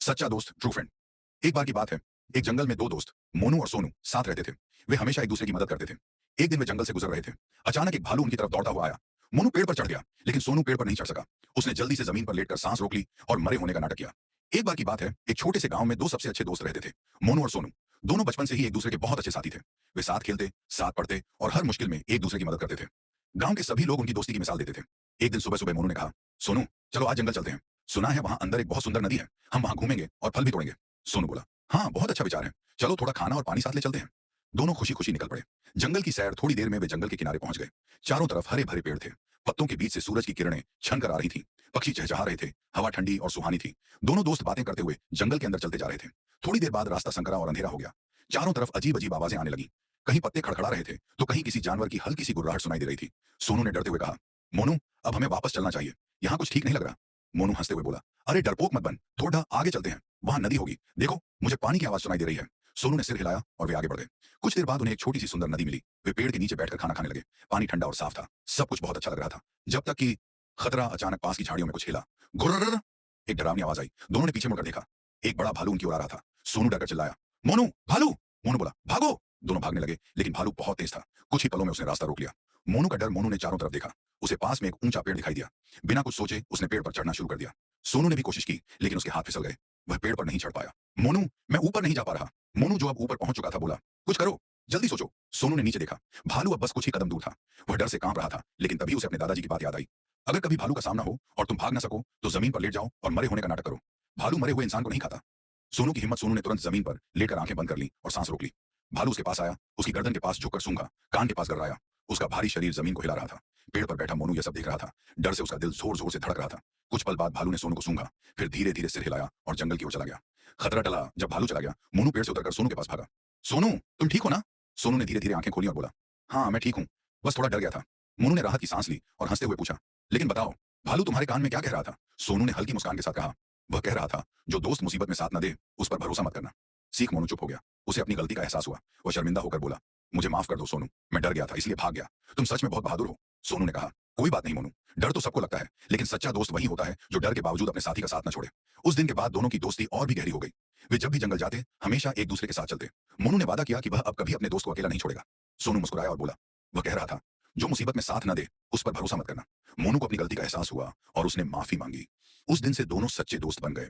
सच्चा दोस्त, true friend. एक बार की बात है, एक जंगल में दो दोस्त मोनू और सोनू साथ रहते थे। वे हमेशा एक दूसरे की मदद करते थे। एक दिन वे जंगल से गुजर रहे थे। अचानक एक भालू उनकी तरफ दौड़ता हुआ आया। मोनू पेड़ पर चढ़ गया, लेकिन सोनू पेड़ पर नहीं चढ़ सका। उसने जल्दी से जमीन पर लेटकर सांस रोक ली और मरे होने का नाटक किया। एक बार की बात है, एक छोटे से गांव में दो सबसे अच्छे दोस्त रहते थे, मोनू और सोनू। दोनों बचपन से ही एक दूसरे के बहुत अच्छे साथी थे। वे साथ खेलते, साथ पढ़ते और हर मुश्किल में एक दूसरे की मदद करते थे। गांव के सभी लोग उनकी दोस्ती की मिसाल देते थे। एक दिन सुबह सुबह मोनू ने कहा, सोनू, चलो आज जंगल चलते हैं। सुना है वहां अंदर एक बहुत सुंदर नदी है, हम वहां घूमेंगे और फल भी तोड़ेंगे। सोनू बोला, हाँ बहुत अच्छा विचार है, चलो थोड़ा खाना और पानी साथ ले चलते हैं। दोनों खुशी खुशी निकल पड़े। जंगल की सैर थोड़ी देर में वे जंगल के किनारे पहुंच गए। चारों तरफ हरे भरे पेड़ थे। पत्तों के बीच से सूरज की किरणें छन कर आ रही थी। पक्षी चहचहा रहे थे। हवा ठंडी और सुहानी थी। दोनों दोस्त बातें करते हुए जंगल के अंदर चलते जा रहे थे। थोड़ी देर बाद रास्ता संकरा और अंधेरा हो गया। चारों तरफ अजीब अजीब आवाजें आने लगी। कहीं पत्ते खड़खड़ा रहे थे तो कहीं किसी जानवर की हल्की सी गुर्राहट सुनाई दे रही थी। सोनू ने डरते हुए कहा, मोनू, अब हमें वापस चलना चाहिए, यहाँ कुछ ठीक नहीं लग रहा। मोनू हंसते हुए बोला, अरे डरपोक मत बन, थोड़ा आगे चलते हैं, वहां नदी होगी, देखो मुझे पानी की आवाज सुनाई दे रही है। सोनू ने सिर हिलाया और वे आगे बढ़ गए। कुछ देर बाद उन्हें एक छोटी सी सुंदर नदी मिली। वे पेड़ के नीचे बैठकर खाना खाने लगे। पानी ठंडा और साफ था। सब कुछ बहुत अच्छा लग रहा था, जब तक कि खतरा अचानक पास की झाड़ियों में कुछ हिला। गुर्र, एक डरावनी आवाज आई। दोनों ने पीछे मुड़कर देखा। एक बड़ा भालू उनकी ओर आ रहा था। सोनू डरकर चिल्लाया, मोनू, भालू। मोनू बोला, भागो। दोनों भागने लगे, लेकिन भालू बहुत तेज था। कुछ ही पलों में उसने रास्ता रोक लिया। मोनू का डर, मोनू ने चारों तरफ देखा। उसे पास में एक ऊंचा पेड़ दिखाई दिया। बिना कुछ सोचे उसने पेड़ पर चढ़ना शुरू कर दिया। सोनू ने भी कोशिश की, लेकिन उसके हाथ फिसल गए। वह पेड़ पर नहीं चढ़ पाया। मोनू, मैं ऊपर नहीं जा पा रहा। मोनू, जो अब ऊपर पहुंच चुका था, बोला, कुछ करो, जल्दी सोचो। सोनू ने नीचे देखा। भालू अब बस कुछ ही कदम दूर था। वह डर से कांप रहा था, लेकिन तभी उसे अपने दादाजी की बात याद आई। अगर कभी भालू का सामना हो और तुम भाग ना सको तो जमीन पर लेट जाओ और मरे होने का नाटक करो। भालू मरे हुए इंसान को नहीं खाता। सोनू की हिम्मत, सोनू ने तुरंत जमीन पर लेटकर आंखें बंद कर ली और सांस रोक ली। भालू उसके पास आया, उसकी गर्दन के पास झुककर सूंघा, कान के पास गड़राया। उसका भारी शरीर जमीन को हिला रहा था। पेड़ पर बैठा मोनू यह सब देख रहा था। डर से उसका दिल जोर जोर से धड़क रहा था। कुछ पल बाद भालू ने सोनू को सूंघा, फिर धीरे धीरे सिर हिलाया और जंगल की ओर चला गया। खतरा टला जब भालू चला गया। मोनू पेड़ से उतरकर सोनू के पास भागा। सोनू, तुम ठीक हो ना? सोनू ने धीरे धीरे आंखें खोली और बोला, हाँ मैं ठीक हूँ, बस थोड़ा डर गया था। मोनू ने राहत की सांस ली और हंसते हुए पूछा, लेकिन बताओ, भालू तुम्हारे कान में क्या कह रहा था? सोनू ने हल्की मुस्कान के साथ कहा, वह कह रहा था, जो दोस्त मुसीबत में साथ न दे उस पर भरोसा मत करना। सीख। मोनू चुप हो गया। उसे अपनी गलती का एहसास हुआ। वह शर्मिंदा होकर बोला, मुझे माफ कर दो सोनू, मैं डर गया था इसलिए भाग गया। तुम सच में बहुत बहादुर हो। सोनू ने कहा, कोई बात नहीं मोनू, डर तो सबको लगता है, लेकिन सच्चा दोस्त वही होता है जो डर के बावजूद अपने साथी का साथ न छोड़े। उस दिन के बाद दोनों की दोस्ती और भी गहरी हो गई। वे जब भी जंगल जाते हमेशा एक दूसरे के साथ चलते। मोनू ने वादा किया कि वह अब कभी अपने दोस्त को अकेला नहीं छोड़ेगा। सोनू मुस्कुराया और बोला, वह कह रहा था, जो मुसीबत में साथ न दे उस पर भरोसा मत करना। मोनू को अपनी गलती का एहसास हुआ और उसने माफी मांगी। उस दिन से दोनों सच्चे दोस्त बन गए।